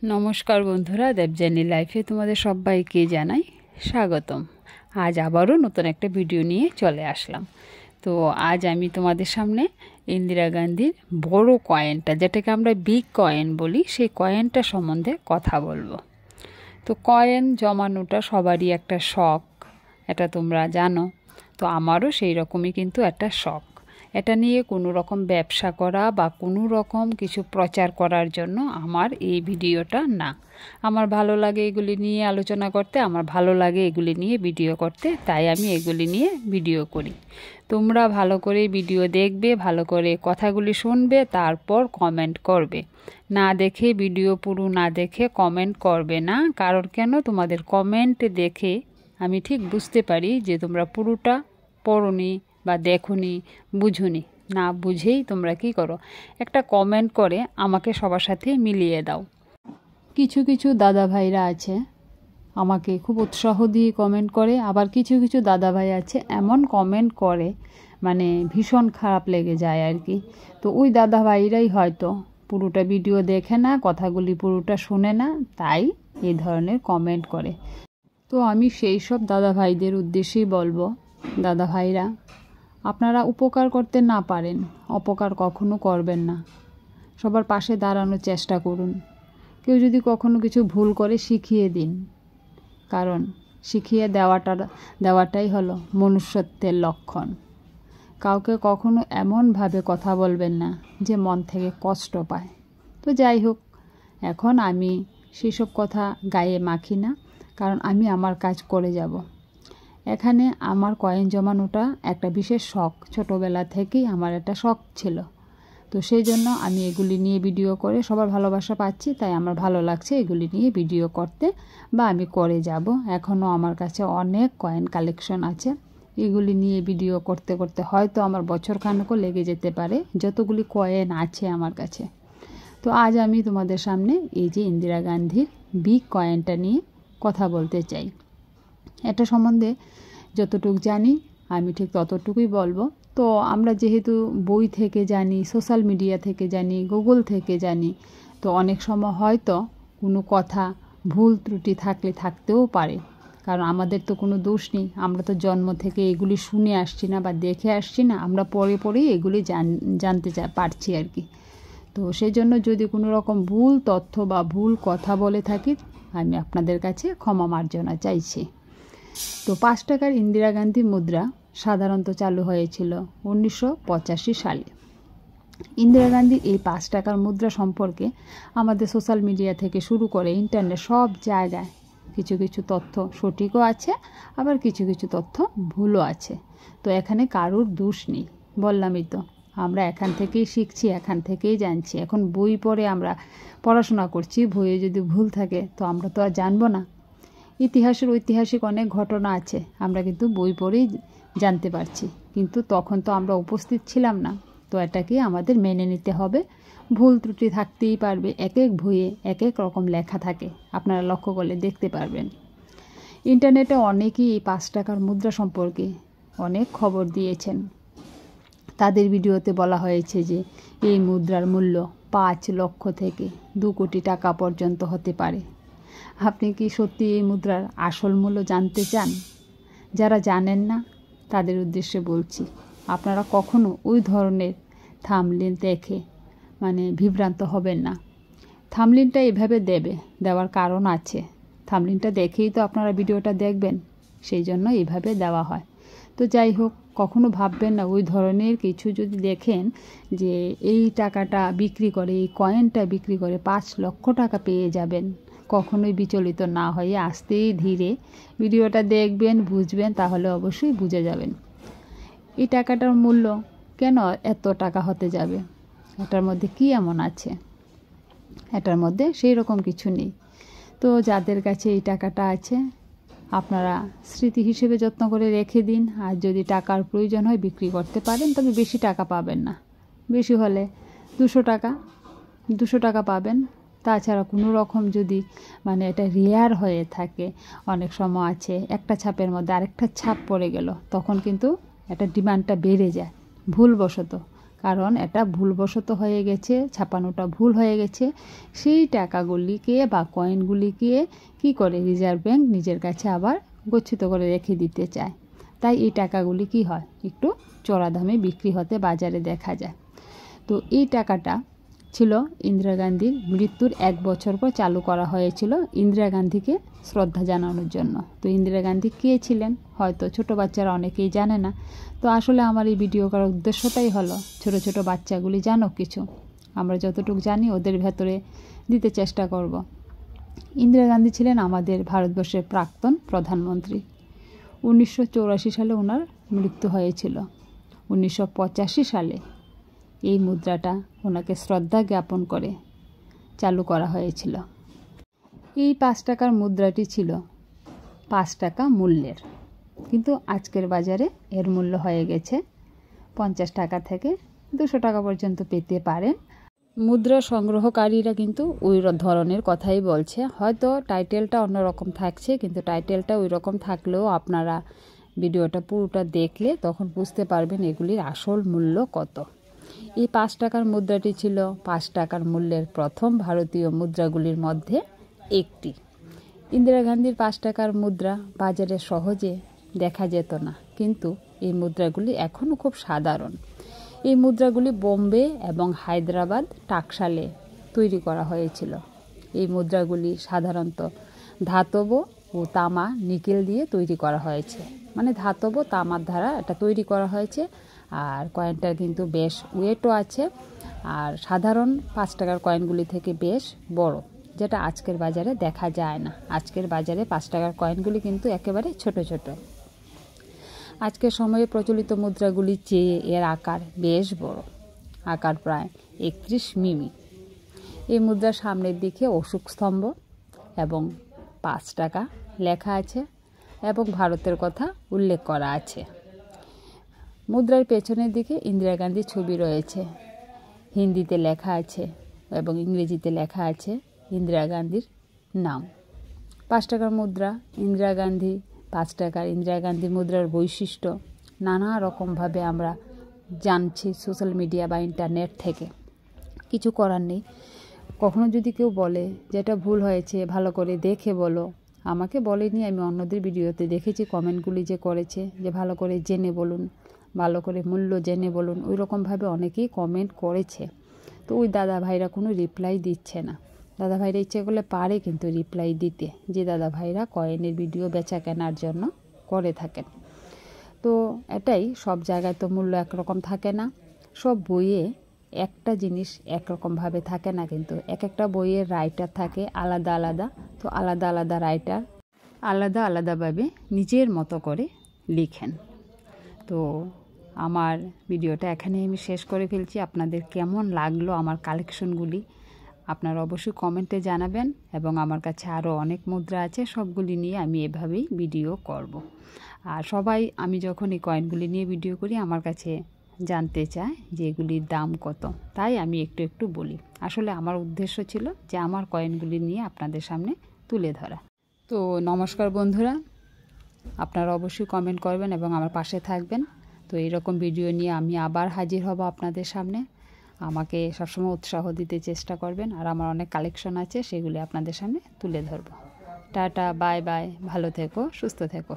নমস্কার বন্ধুরা, দেবযানী লাইফে তোমাদের সবাইকে জানাই স্বাগতম। আজ আবারও নতুন একটা ভিডিও নিয়ে চলে আসলাম। তো আজ আমি তোমাদের সামনে ইন্দিরা গান্ধীর বড় কয়েনটা, যেটাকে আমরা বিগ কয়েন বলি, সেই কয়েনটা সম্বন্ধে কথা বলবো। তো কয়েন জমানোটা সবারই একটা শখ, এটা তোমরা জানো। তো আমারও সেই রকমই কিন্তু একটা শখ। এটা নিয়ে কোনো রকম ব্যবসা করা বা কোনো রকম কিছু প্রচার করার জন্য আমার এই ভিডিওটা না। আমার ভালো লাগে এগুলি নিয়ে আলোচনা করতে, আমার ভালো লাগে এগুলি নিয়ে ভিডিও করতে, তাই আমি এগুলি নিয়ে ভিডিও করি। তোমরা ভালো করে ভিডিও দেখবে, ভালো করে কথাগুলি শুনবে, তারপর কমেন্ট করবে। না দেখে, ভিডিও পুরো না দেখে কমেন্ট করবে না। কারণ কেন, তোমাদের কমেন্ট দেখে আমি ঠিক বুঝতে পারি যে তোমরা পুরোটা পড়োনি বা দেখোনি, বুঝোনি। না বুঝেই তোমরা কি করো, একটা কমেন্ট করে আমাকে সবার সাথে মিলিয়ে দাও। কিছু কিছু দাদা ভাইরা আছে আমাকে খুব উৎসাহ দিয়ে কমেন্ট করে, আবার কিছু কিছু দাদা ভাই আছে এমন কমেন্ট করে মানে ভীষণ খারাপ লেগে যায় আর কি। তো ওই দাদা ভাইরাই হয়তো পুরোটা ভিডিও দেখে না, কথাগুলি পুরোটা শোনে না, তাই এই ধরনের কমেন্ট করে। তো আমি সেই সব দাদা ভাইদের উদ্দেশ্যেই বলবো, দাদা ভাইরা, আপনারা উপকার করতে না পারেন, অপকার কখনো করবেন না। সবার পাশে দাঁড়ানোর চেষ্টা করুন। কেউ যদি কখনো কিছু ভুল করে শিখিয়ে দিন, কারণ শিখিয়ে দেওয়াটাই হলো মনুষ্যত্বের লক্ষণ। কাউকে কখনো এমনভাবে কথা বলবেন না যে মন থেকে কষ্ট পায়। তো যাই হোক, এখন আমি সেসব কথা গায়ে মাখি না, কারণ আমি আমার কাজ করে যাব। এখানে আমার কয়েন জমানোটা একটা বিশেষ শখ, ছোটোবেলা থেকেই আমার একটা শখ ছিল। তো সেই জন্য আমি এগুলি নিয়ে ভিডিও করে সবার ভালোবাসা পাচ্ছি, তাই আমার ভালো লাগছে এগুলি নিয়ে ভিডিও করতে, বা আমি করে যাব। এখনও আমার কাছে অনেক কয়েন কালেকশন আছে, এগুলি নিয়ে ভিডিও করতে করতে হয়তো আমার বছরখানেকও লেগে যেতে পারে, যতগুলি কয়েন আছে আমার কাছে। তো আজ আমি তোমাদের সামনে এই যে ইন্দিরা গান্ধীর বিগ কয়েনটা নিয়ে কথা বলতে চাই। এটা সম্বন্ধে যতটুকু জানি আমি ঠিক ততটুকুই বলবো। তো আমরা যেহেতু বই থেকে জানি, সোশ্যাল মিডিয়া থেকে জানি, গুগল থেকে জানি, তো অনেক সময় হয়তো কোনো কথা ভুল ত্রুটি থাকতেও পারে, কারণ আমাদের তো কোনো দোষ নেই। আমরা তো জন্ম থেকে এগুলি শুনে আসছি না বা দেখে আসছি না, আমরা পরেই এগুলি জানতে পারছি আর কি। তো সেই জন্য যদি কোনো রকম ভুল তথ্য বা ভুল কথা বলে থাকি, আমি আপনাদের কাছে ক্ষমা মার্জনা চাইছি। তো 5 টাকার ইন্দিরা গান্ধী মুদ্রা সাধারণত চালু হয়েছিল 1985 সালে। ইন্দিরা গান্ধীর এই 5 টাকার মুদ্রা সম্পর্কে আমাদের সোশ্যাল মিডিয়া থেকে শুরু করে ইন্টারনেট সব জায়গায় কিছু কিছু তথ্য সঠিকও আছে, আবার কিছু কিছু তথ্য ভুলও আছে। তো এখানে কারোর দোষ নেই, বললামই তো। আমরা এখান থেকেই শিখছি, এখান থেকেই জানছি। এখন বই পড়ে আমরা পড়াশোনা করছি, বইয়ে যদি ভুল থাকে তো আমরা তো আর জানবো না। ইতিহাসের ঐতিহাসিক অনেক ঘটনা আছে, আমরা কিন্তু বই পড়েই জানতে পারছি, কিন্তু তখন তো আমরা উপস্থিত ছিলাম না। তো এটাকে আমাদের মেনে নিতে হবে। ভুল ত্রুটি থাকতেই পারবে, এক এক বইয়ে এক এক রকম লেখা থাকে, আপনারা লক্ষ্য করলে দেখতে পারবেন। ইন্টারনেটে অনেকেই এই 5 টাকার মুদ্রা সম্পর্কে অনেক খবর দিয়েছেন। তাদের ভিডিওতে বলা হয়েছে যে এই মুদ্রার মূল্য 5 লক্ষ থেকে 2 কোটি টাকা পর্যন্ত হতে পারে। আপনি কি সত্যি এই মুদ্রার আসল মূল্য জানতে চান? যারা জানেন না তাদের উদ্দেশ্যে বলছি, আপনারা কখনো ওই ধরনের থাম্বনেল দেখে বিভ্রান্ত হবেন না। থাম্বনেলটা এভাবে দেওয়ার কারণ আছে। থাম্বনেলটা দেখেই তো আপনারা ভিডিওটা দেখবেন, সেই জন্য এইভাবে দেওয়া হয়। তো যাই হোক, কখনো ভাববেন না ওই ধরনের কিছু যদি দেখেন যে এই টাকাটা বিক্রি করে, এই কয়েনটা বিক্রি করে 5 লক্ষ টাকা পেয়ে যাবেন। কখনোই বিচলিত না হয়ে আস্তে ধীরে ভিডিওটা দেখবেন, বুঝবেন, তাহলে অবশ্যই বুঝে যাবেন এই টাকাটার মূল্য কেন এত টাকা হতে যাবে। এটার মধ্যে কি এমন আছে? এটার মধ্যে সেই রকম কিছু নেই। তো যাদের কাছে এই টাকাটা আছে, আপনারা স্মৃতি হিসেবে যত্ন করে রেখে দিন। আর যদি টাকার প্রয়োজন হয় বিক্রি করতে পারেন, তবে বেশি টাকা পাবেন না, বেশি হলে 200 টাকা পাবেন। তাছাড়া কোনো রকম যদি এটা রেয়ার হয়ে থাকে, অনেক সময় আছে একটা ছাপের মধ্যে আরেকটা ছাপ পড়ে গেল, তখন কিন্তু এটা ডিমান্ডটা বেড়ে যায় ভুলবশত, কারণ এটা ভুলবশত হয়ে গেছে, ছাপানোটা ভুল হয়ে গেছে। সেই টাকাগুলিকে বা কয়েনগুলিকে কি করে রিজার্ভ ব্যাংক নিজের কাছে আবার গচ্ছিত করে রেখে দিতে চায়। তাই এই টাকাগুলি কি হয়, একটু চড়া দামে বিক্রি হতে বাজারে দেখা যায়। তো এই টাকাটা ছিল ইন্দিরা গান্ধীর মৃত্যুর 1 বছর পর চালু করা হয়েছিল ইন্দিরা গান্ধীকে শ্রদ্ধা জানানোর জন্য। তো ইন্দিরা গান্ধী কে ছিলেন হয়তো ছোট বাচ্চারা অনেকেই জানে না। তো আসলে আমার এই ভিডিও করার উদ্দেশ্যটাই হলো ছোট ছোট বাচ্চাগুলি জানো কিছু, আমরা যতটুকু জানি ওদের ভেতরে দিতে চেষ্টা করব। ইন্দিরা গান্ধী ছিলেন আমাদের ভারতবর্ষের প্রাক্তন প্রধানমন্ত্রী। 1984 সালে ওনার মৃত্যু হয়েছিল। 1985 সালে এই মুদ্রাটা ওনাকে শ্রদ্ধা জ্ঞাপন করে চালু করা হয়েছিল। এই 5 টাকার মুদ্রাটি ছিল 5 টাকা মূল্যের, কিন্তু আজকের বাজারে এর মূল্য হয়ে গেছে 50 টাকা থেকে 200 টাকা পর্যন্ত পেতে পারেন। মুদ্রা সংগ্রহকারীরা কিন্তু ওই ধরনের কথাই বলছে, হয়তো টাইটেলটা অন্যরকম থাকছে, কিন্তু টাইটেলটা ওই রকম থাকলেও আপনারা ভিডিওটা পুরোটা দেখলে তখন বুঝতে পারবেন এগুলির আসল মূল্য কত। এই 5 টাকার মুদ্রাটি ছিল 5 টাকার মূল্যের প্রথম ভারতীয় মুদ্রাগুলির মধ্যে একটি। ইন্দিরা গান্ধীর 5 টাকার মুদ্রা বাজারে সহজে দেখা যেত না, কিন্তু এই মুদ্রাগুলি এখনও খুব সাধারণ। এই মুদ্রাগুলি বোম্বে এবং হায়দ্রাবাদ টাকশালে তৈরি করা হয়েছিল। এই মুদ্রাগুলি সাধারণত ধাতব ও তামা নিকেল দিয়ে তৈরি করা হয়েছে, মানে ধাতব তামার দ্বারা এটা তৈরি করা হয়েছে। আর কয়েনটার কিন্তু বেশ ওয়েটও আছে, আর সাধারণ 5 টাকার কয়েনগুলি থেকে বেশ বড়, যেটা আজকের বাজারে দেখা যায় না। আজকের বাজারে 5 টাকার কয়েনগুলি কিন্তু একেবারে ছোট ছোট। আজকের সময়ে প্রচলিত মুদ্রাগুলির চেয়ে এর আকার বেশ বড়, আকার প্রায় 31 মিমি। এই মুদ্রার সামনের দিকে অশোক স্তম্ভ এবং 5 টাকা লেখা আছে এবং ভারতের কথা উল্লেখ করা আছে। মুদ্রার পেছনের দিকে ইন্দিরা গান্ধীর ছবি রয়েছে, হিন্দিতে লেখা আছে এবং ইংরেজিতে লেখা আছে ইন্দিরা গান্ধীর নাম। 5 টাকার মুদ্রা ইন্দিরা গান্ধী, 5 টাকার ইন্দিরা গান্ধীর মুদ্রার বৈশিষ্ট্য নানা রকমভাবে আমরা জানছি সোশ্যাল মিডিয়া বা ইন্টারনেট থেকে। কিছু করার নেই। কখনো যদি কেউ বলে যেটা ভুল হয়েছে ভালো করে দেখে বলো, আমাকে বলেনি, আমি অন্যদের ভিডিওতে দেখেছি কমেন্টগুলি যে করেছে যে ভালো করে জেনে বলুন, ভালো করে মূল্য জেনে বলুন, ওই রকমভাবে অনেকেই কমেন্ট করেছে। তো ওই দাদা ভাইরা কোনো রিপ্লাই দিচ্ছে না। দাদা ভাইরা ইচ্ছে করলে পারে কিন্তু রিপ্লাই দিতে, যে দাদা ভাইরা কয়েনের ভিডিও বেচা কেনার জন্য করে থাকেন। তো এটাই, সব জায়গায় তো মূল্য একরকম থাকে না, সব বইয়ে একটা জিনিস একরকমভাবে থাকে না, কিন্তু এক একটা বইয়ের রাইটার থাকে আলাদা আলাদা। তো আলাদা আলাদা রাইটার আলাদা আলাদাভাবে নিজের মতো করে লিখেন। তো আমার ভিডিওটা এখানে আমি শেষ করে ফেলছি। আপনাদের কেমন লাগলো আমার কালেকশনগুলি আপনারা অবশ্যই কমেন্টে জানাবেন, এবং আমার কাছে আরও অনেক মুদ্রা আছে, সবগুলি নিয়ে আমি এভাবেই ভিডিও করব। আর সবাই আমি যখন এই কয়েনগুলি নিয়ে ভিডিও করি আমার কাছে জানতে চায় যে এগুলির দাম কত, তাই আমি একটু একটু বলি। আসলে আমার উদ্দেশ্য ছিল যে আমার কয়েনগুলি নিয়ে আপনাদের সামনে তুলে ধরা। তো নমস্কার বন্ধুরা, আপনারা অবশ্যই কমেন্ট করবেন এবং আমার পাশে থাকবেন। তো এইরকম ভিডিও নিয়ে আমি আবার হাজির হব আপনাদের সামনে। আমাকে সবসময় উৎসাহ দিতে চেষ্টা করবেন, আর আমার অনেক কালেকশন আছে, সেগুলি আপনাদের সামনে তুলে ধরব। টাটা, বাই বাই, ভালো থেকো, সুস্থ থেকো।